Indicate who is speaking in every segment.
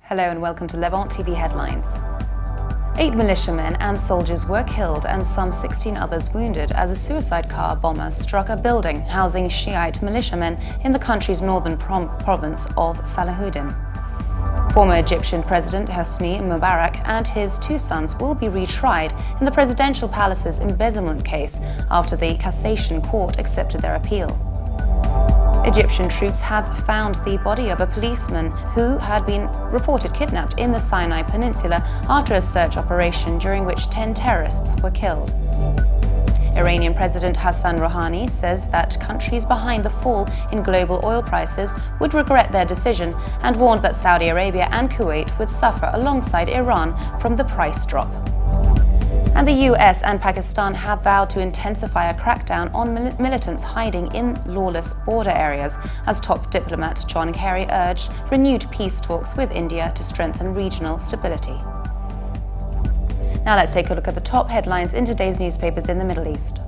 Speaker 1: Hello and welcome to Levant TV headlines. 8 militiamen and soldiers were killed and some 16 others wounded as a suicide car bomber struck a building housing Shiite militiamen in the country's northern province of Salahuddin. Former Egyptian President Hosni Mubarak and his 2 sons will be retried in the presidential palace's embezzlement case after the Cassation Court accepted their appeal. Egyptian troops have found the body of a policeman who had been reported kidnapped in the Sinai Peninsula after a search operation during which 10 terrorists were killed. Iranian President Hassan Rouhani says that countries behind the fall in global oil prices would regret their decision and warned that Saudi Arabia and Kuwait would suffer alongside Iran from the price drop. And the US and Pakistan have vowed to intensify a crackdown on militants hiding in lawless border areas as top diplomat John Kerry urged renewed peace talks with India to strengthen regional stability. Now let's take a look at the top headlines in today's newspapers in the Middle East.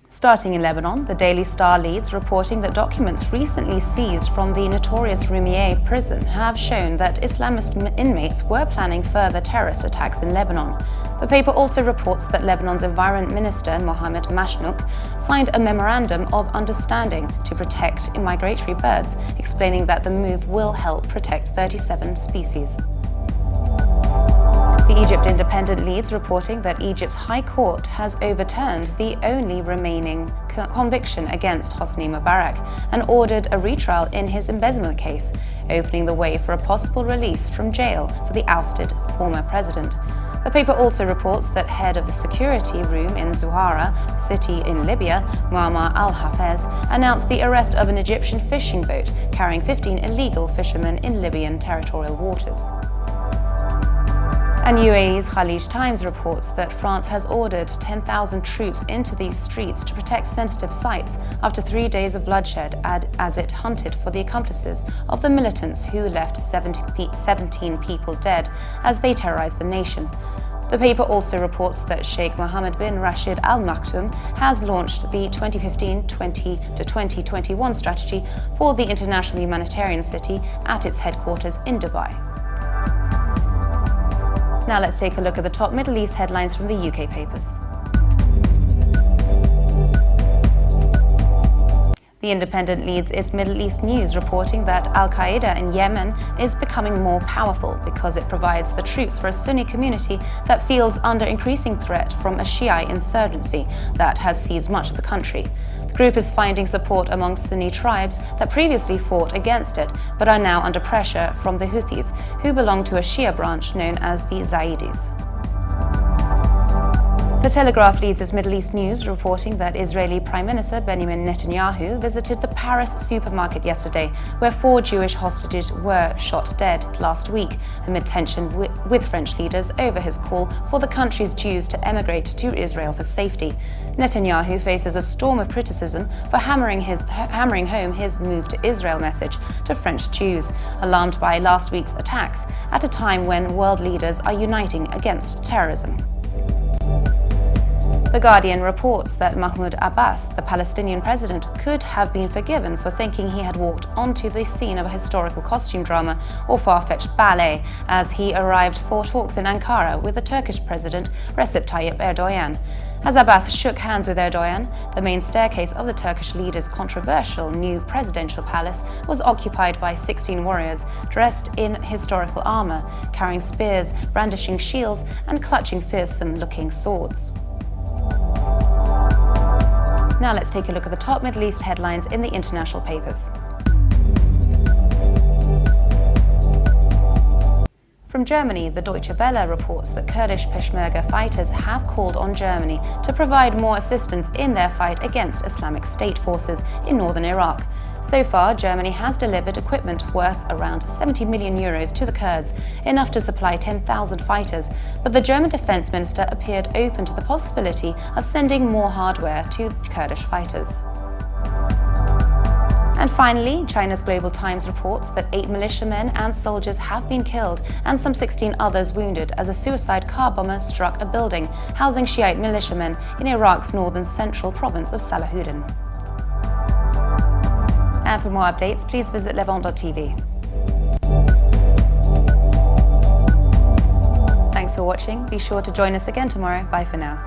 Speaker 1: Starting in Lebanon, the Daily Star leads, reporting that documents recently seized from the notorious Roumieh prison have shown that Islamist inmates were planning further terrorist attacks in Lebanon. The paper also reports that Lebanon's Environment Minister Mohamed Mashnouk signed a memorandum of understanding to protect migratory birds, explaining that the move will help protect 37 species. The Egypt Independent leads, reporting that Egypt's High Court has overturned the only remaining conviction against Hosni Mubarak and ordered a retrial in his embezzlement case, opening the way for a possible release from jail for the ousted former president. The paper also reports that head of the security room in Zuhara, city in Libya, Muammar al-Hafez, announced the arrest of an Egyptian fishing boat carrying 15 illegal fishermen in Libyan territorial waters. And UAE's Khalij Times reports that France has ordered 10,000 troops into these streets to protect sensitive sites after 3 days of bloodshed as it hunted for the accomplices of the militants who left 17 people dead as they terrorized the nation. The paper also reports that Sheikh Mohammed bin Rashid Al Maktoum has launched the 2015-20 to 2021 strategy for the international humanitarian city at its headquarters in Dubai. Now let's take a look at the top Middle East headlines from the UK papers. The Independent leads its Middle East news, reporting that Al-Qaeda in Yemen is becoming more powerful because it provides the troops for a Sunni community that feels under increasing threat from a Shia insurgency that has seized much of the country. The group is finding support among Sunni tribes that previously fought against it, but are now under pressure from the Houthis, who belong to a Shia branch known as the Zaidis. The Telegraph leads its Middle East news, reporting that Israeli Prime Minister Benjamin Netanyahu visited the Paris supermarket yesterday, where 4 Jewish hostages were shot dead last week, amid tension with French leaders over his call for the country's Jews to emigrate to Israel for safety. Netanyahu faces a storm of criticism for hammering home his move to Israel message to French Jews, alarmed by last week's attacks, at a time when world leaders are uniting against terrorism. The Guardian reports that Mahmoud Abbas, the Palestinian president, could have been forgiven for thinking he had walked onto the scene of a historical costume drama or far-fetched ballet as he arrived for talks in Ankara with the Turkish president Recep Tayyip Erdogan. As Abbas shook hands with Erdogan, the main staircase of the Turkish leader's controversial new presidential palace was occupied by 16 warriors dressed in historical armor, carrying spears, brandishing shields, and clutching fearsome-looking swords. Now let's take a look at the top Middle East headlines in the international papers. From Germany, the Deutsche Welle reports that Kurdish Peshmerga fighters have called on Germany to provide more assistance in their fight against Islamic State forces in northern Iraq. So far, Germany has delivered equipment worth around 70 million euros to the Kurds, enough to supply 10,000 fighters, but the German defense minister appeared open to the possibility of sending more hardware to Kurdish fighters. And finally, China's Global Times reports that 8 militiamen and soldiers have been killed and some 16 others wounded as a suicide car bomber struck a building housing Shiite militiamen in Iraq's northern central province of Salahuddin. And for more updates, please visit Levant.tv. Thanks for watching. Be sure to join us again tomorrow. Bye for now.